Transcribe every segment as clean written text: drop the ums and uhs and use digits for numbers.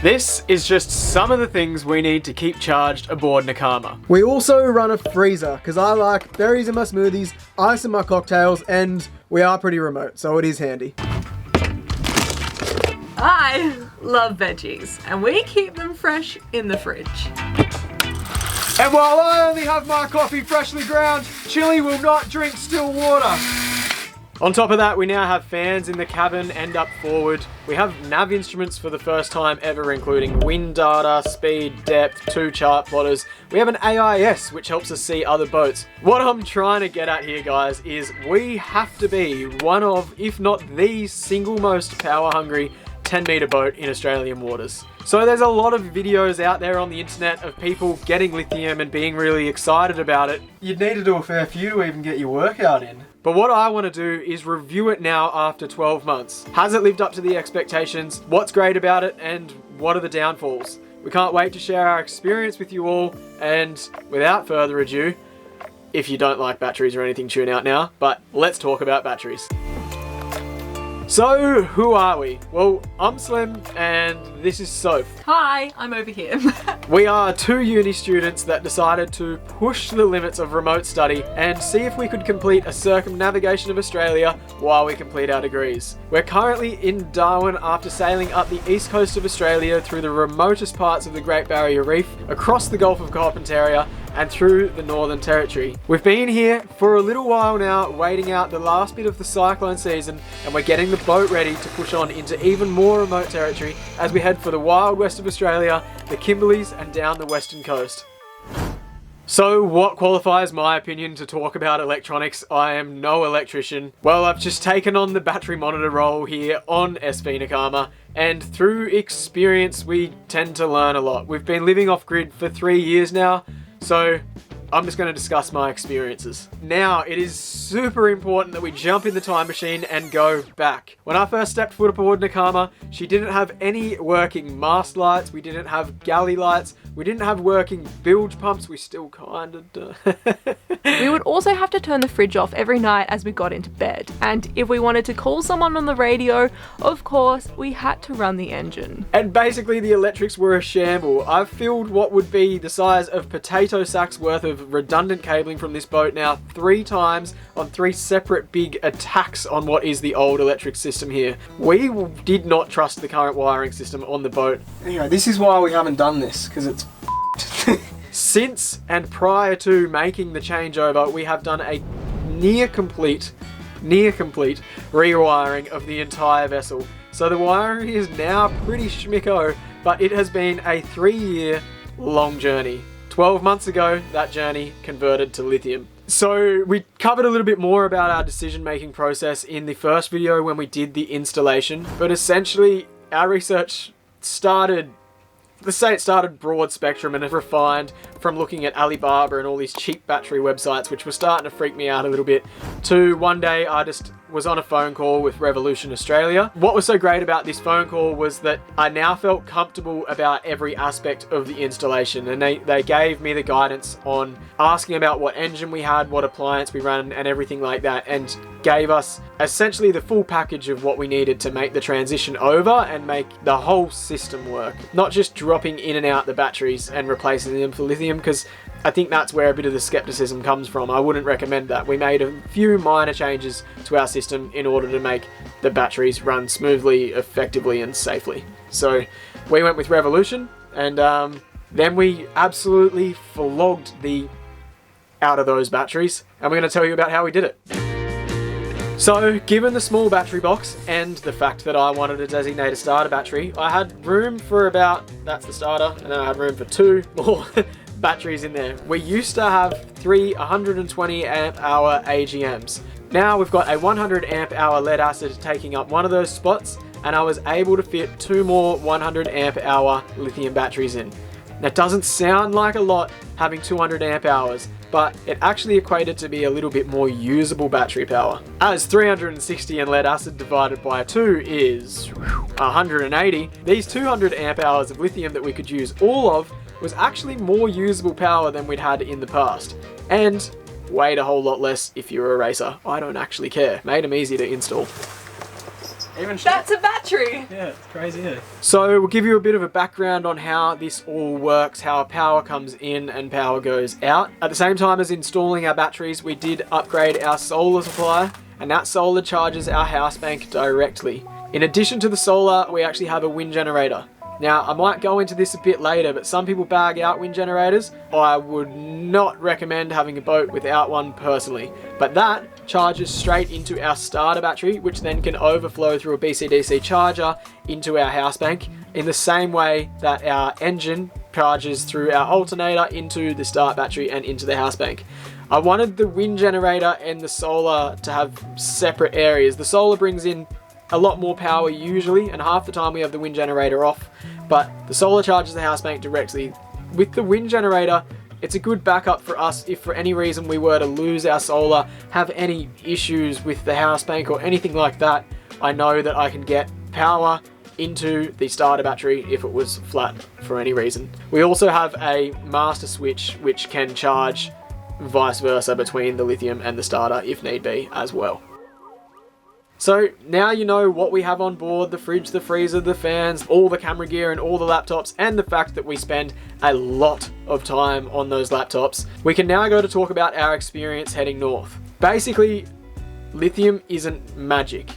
This is just some of the things we need to keep charged aboard Nakama. We also run a freezer, because I like berries in my smoothies, ice in my cocktails, and we are pretty remote, so it is handy. I love veggies, and we keep them fresh in the fridge. And while I only have my coffee freshly ground, Chili will not drink still water. On top of that, we now have fans in the cabin and up forward. We have nav instruments for the first time ever, including wind data, speed, depth, 2 chart plotters. We have an AIS, which helps us see other boats. What I'm trying to get at here, guys, is we have to be one of, if not the single most power-hungry 10-meter boat in Australian waters. So there's a lot of videos out there on the internet of people getting lithium and being really excited about it. You'd need to do a fair few to even get your workout in. But what I want to do is review it now after 12 months. Has it lived up to the expectations? What's great about it? And what are the downfalls? We can't wait to share our experience with you all. And without further ado, if you don't like batteries or anything, tune out now. But let's talk about batteries. So, who are we? Well, I'm Slim, and this is Soph. Hi, I'm over here. We are 2 uni students that decided to push the limits of remote study and see if we could complete a circumnavigation of Australia while we complete our degrees. We're currently in Darwin after sailing up the east coast of Australia through the remotest parts of the Great Barrier Reef, across the Gulf of Carpentaria, and through the Northern Territory. We've been here for a little while now, waiting out the last bit of the cyclone season, and we're getting the boat ready to push on into even more remote territory as we head for the wild west of Australia, the Kimberleys, and down the western coast. So what qualifies my opinion to talk about electronics? I am no electrician. Well, I've just taken on the battery monitor role here on SV Nakama, and through experience we tend to learn a lot. We've been living off grid for 3 years now, so I'm just going to discuss my experiences. Now, it is super important that we jump in the time machine and go back. When I first stepped foot aboard Nakama, she didn't have any working mast lights, we didn't have galley lights, we didn't have working bilge pumps, we still kind of do. We would also have to turn the fridge off every night as we got into bed. And if we wanted to call someone on the radio, of course, we had to run the engine. And basically the electrics were a shamble. I've filled what would be the size of potato sacks worth of redundant cabling from this boat now 3 times on 3 separate big attacks on what is the old electric system here. We did not trust the current wiring system on the boat. Anyway, this is why we haven't done this, because it's Since and prior to making the changeover, we have done a near complete rewiring of the entire vessel. So the wiring is now pretty schmicko, but it has been a 3-year long journey. 12 months ago, that journey converted to lithium. So we covered a little bit more about our decision-making process in the first video when we did the installation, but essentially our research started, let's say it started broad spectrum and refined from looking at Alibaba and all these cheap battery websites, which were starting to freak me out a little bit, to one day I just was on a phone call with Revolution Australia. What was so great about this phone call was that I now felt comfortable about every aspect of the installation, and they gave me the guidance on asking about what engine we had, what appliance we ran, and everything like that, and gave us essentially the full package of what we needed to make the transition over and make the whole system work. Not just dropping in and out the batteries and replacing them for lithium, because I think that's where a bit of the skepticism comes from. I wouldn't recommend that. We made a few minor changes to our system in order to make the batteries run smoothly, effectively, and safely. So we went with Revolution, and then we absolutely flogged the out of those batteries, and we're going to tell you about how we did it. So, given the small battery box and the fact that I wanted to designate a starter battery, I had room for about, that's the starter, and then I had room for 2 more batteries in there. We used to have 3 120 amp hour AGMs. Now we've got a 100 amp hour lead acid taking up one of those spots, and I was able to fit 2 more 100 amp hour lithium batteries in. That doesn't sound like a lot having 200 amp hours, but it actually equated to be a little bit more usable battery power, as 360 in lead acid divided by 2 is 180. These 200 amp hours of lithium that we could use all of was actually more usable power than we'd had in the past, and weighed a whole lot less if you're a racer. I don't actually care. Made them easy to install. Even That's a battery. Yeah, it's crazy, yeah. So we'll give you a bit of a background on how this all works, how power comes in and power goes out. At the same time as installing our batteries, we did upgrade our solar supply, and that solar charges our house bank directly. In addition to the solar, we actually have a wind generator. Now, I might go into this a bit later, but some people bag out wind generators. I would not recommend having a boat without one personally. But that charges straight into our starter battery, which then can overflow through a BCDC charger into our house bank in the same way that our engine charges through our alternator into the start battery and into the house bank. I wanted the wind generator and the solar to have separate areas. The solar brings in a lot more power usually, and half the time we have the wind generator off, but the solar charges the house bank directly. With the wind generator, it's a good backup for us if for any reason we were to lose our solar, have any issues with the house bank or anything like that. I know that I can get power into the starter battery if it was flat for any reason. We also have a master switch which can charge vice versa between the lithium and the starter if need be as well. So now you know what we have on board: the fridge, the freezer, the fans, all the camera gear and all the laptops, and the fact that we spend a lot of time on those laptops. We can now go to talk about our experience heading north. Basically, lithium isn't magic.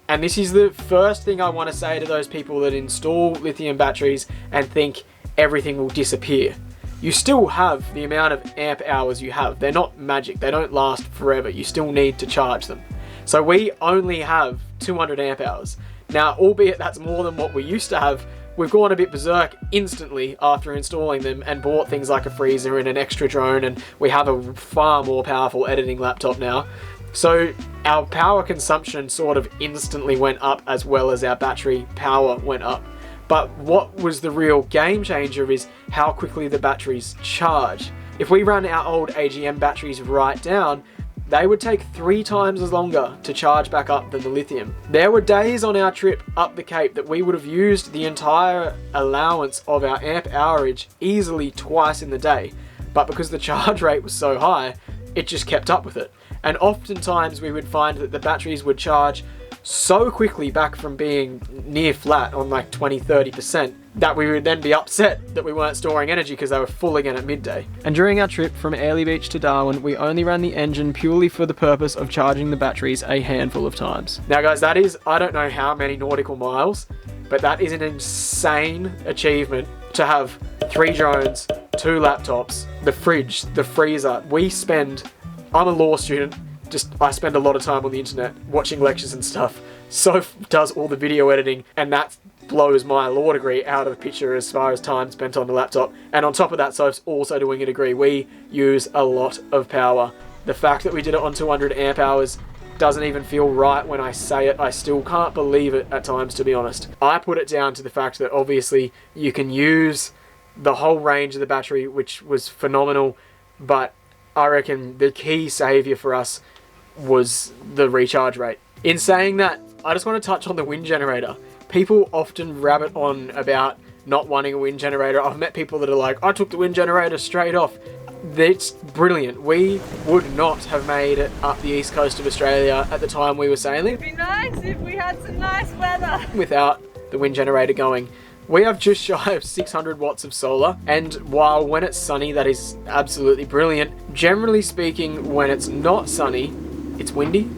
And this is the first thing I want to say to those people that install lithium batteries and think everything will disappear. You still have the amount of amp hours you have. They're not magic. They don't last forever. You still need to charge them. So we only have 200 amp hours. Now, albeit that's more than what we used to have, we've gone a bit berserk instantly after installing them and bought things like a freezer and an extra drone, and we have a far more powerful editing laptop now. So our power consumption sort of instantly went up as well as our battery power went up. But what was the real game changer is how quickly the batteries charge. If we run our old AGM batteries right down, they would take 3 times as longer to charge back up than the lithium. There were days on our trip up the Cape that we would have used the entire allowance of our amp hourage easily twice in the day, but because the charge rate was so high, it just kept up with it. And oftentimes we would find that the batteries would charge so quickly back from being near flat on like 20-30% that we would then be upset that we weren't storing energy because they were full again at midday. And during our trip from Airlie Beach to Darwin, we only ran the engine purely for the purpose of charging the batteries a handful of times. Now guys, that is, I don't know how many nautical miles, but that is an insane achievement to have 3 drones, 2 laptops, the fridge, the freezer. I'm a law student, I spend a lot of time on the internet watching lectures and stuff. Soph does all the video editing, and that blows my law degree out of the picture as far as time spent on the laptop. And on top of that, Soph's also doing a degree. We use a lot of power. The fact that we did it on 200 amp hours doesn't even feel right when I say it. I still can't believe it at times, to be honest. I put it down to the fact that obviously you can use the whole range of the battery, which was phenomenal, but I reckon the key saviour for us was the recharge rate. In saying that, I just want to touch on the wind generator. People often rabbit on about not wanting a wind generator. I've met people that are like, I took the wind generator straight off. It's brilliant. We would not have made it up the east coast of Australia at the time we were sailing. It'd be nice if we had some nice weather without the wind generator going. We have just shy of 600 watts of solar, and while when it's sunny that is absolutely brilliant, generally speaking when it's not sunny, it's windy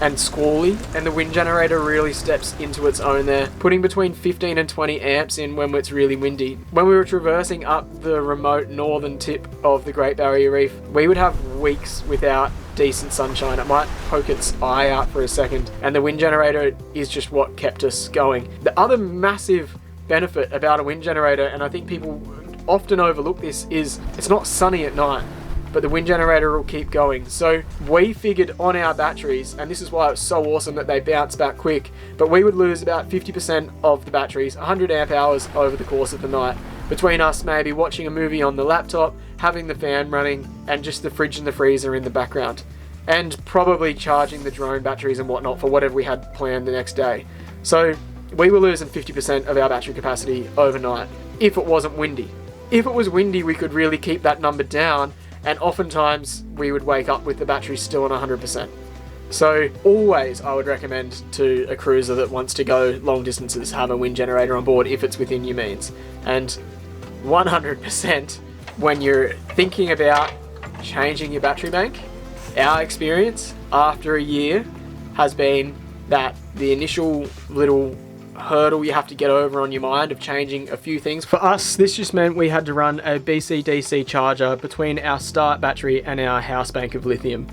and squally, and the wind generator really steps into its own there, putting between 15 and 20 amps in when it's really windy. When we were traversing up the remote northern tip of the Great Barrier Reef, we would have weeks without decent sunshine. It might poke its eye out for a second, and the wind generator is just what kept us going. The other massive benefit about a wind generator, and I think people often overlook this, is it's not sunny at night, but the wind generator will keep going. So we figured on our batteries, and this is why it's so awesome that they bounce back quick, but we would lose about 50% of the batteries, 100 amp hours over the course of the night, between us maybe watching a movie on the laptop, having the fan running, and just the fridge and the freezer in the background, and probably charging the drone batteries and whatnot for whatever we had planned the next day. So we were losing 50% of our battery capacity overnight if it wasn't windy. If it was windy, we could really keep that number down, and oftentimes we would wake up with the battery still on 100%. So always I would recommend to a cruiser that wants to go long distances have a wind generator on board if it's within your means. And 100% when you're thinking about changing your battery bank, our experience after a year has been that the initial little hurdle you have to get over on your mind of changing a few things. For us, this just meant we had to run a BC-DC charger between our start battery and our house bank of lithium.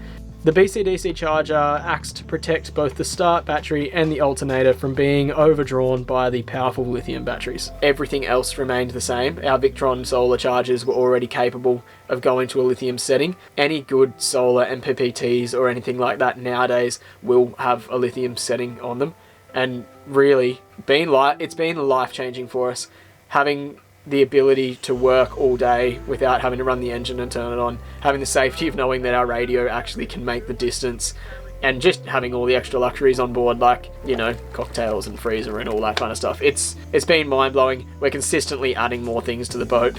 The BC-DC charger acts to protect both the start battery and the alternator from being overdrawn by the powerful lithium batteries. Everything else remained the same. Our Victron solar chargers were already capable of going to a lithium setting. Any good solar MPPTs or anything like that nowadays will have a lithium setting on them. And really, it's been life-changing for us. Having the ability to work all day without having to run the engine and turn it on, having the safety of knowing that our radio actually can make the distance, and just having all the extra luxuries on board, like, you know, cocktails and freezer and all that kind of stuff. It's been mind-blowing. We're consistently adding more things to the boat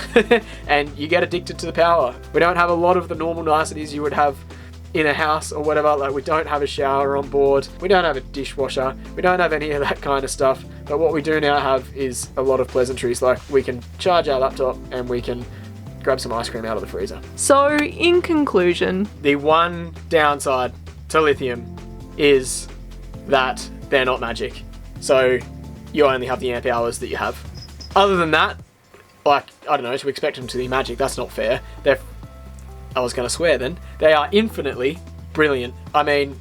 and you get addicted to the power. We don't have a lot of the normal niceties you would have in a house or whatever. Like, we don't have a shower on board, we don't have a dishwasher, we don't have any of that kind of stuff. But what we do now have is a lot of pleasantries, like we can charge our laptop and we can grab some ice cream out of the freezer. So, in conclusion, the one downside to lithium is that they're not magic. So you only have the amp hours that you have. Other than that, like, I don't know, to expect them to be magic, that's not fair. I was going to swear then. They are infinitely brilliant. I mean,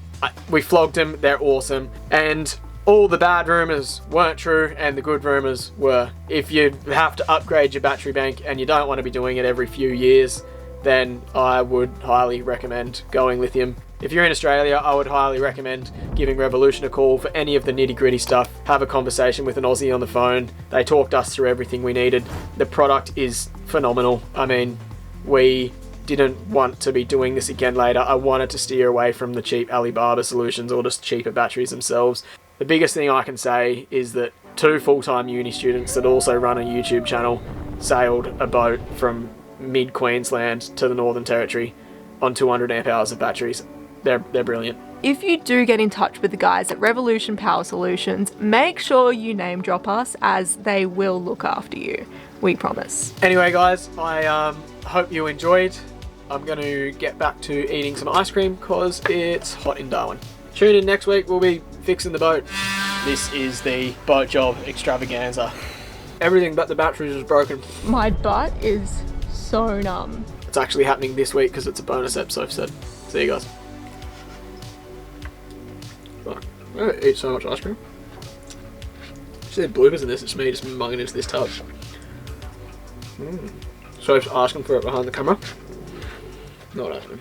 we flogged them, they're awesome. And all the bad rumours weren't true and the good rumours were. If you have to upgrade your battery bank and you don't want to be doing it every few years, then I would highly recommend going lithium. If you're in Australia, I would highly recommend giving Revolution a call for any of the nitty-gritty stuff. Have a conversation with an Aussie on the phone. They talked us through everything we needed. The product is phenomenal. I mean, we didn't want to be doing this again later. I wanted to steer away from the cheap Alibaba solutions or just cheaper batteries themselves. The biggest thing I can say is that 2 full-time uni students that also run a YouTube channel sailed a boat from mid-Queensland to the Northern Territory on 200 amp hours of batteries. They're brilliant. if you do get in touch with the guys at Revolution Power Solutions, make sure you name drop us, as they will look after you. We promise. Anyway, guys, I hope you enjoyed. I'm going to get back to eating some ice cream because it's hot in Darwin. Tune in next week, we'll be fixing the boat. This is the boat job extravaganza. Everything but the batteries is broken. My butt is so numb. It's actually happening this week because it's a bonus episode, Soph said. See you guys. Fuck, I'm going to eat so much ice cream. See the bloopers in this, it's me just mugging into this tub. Soph's asking for it behind the camera. Not happening.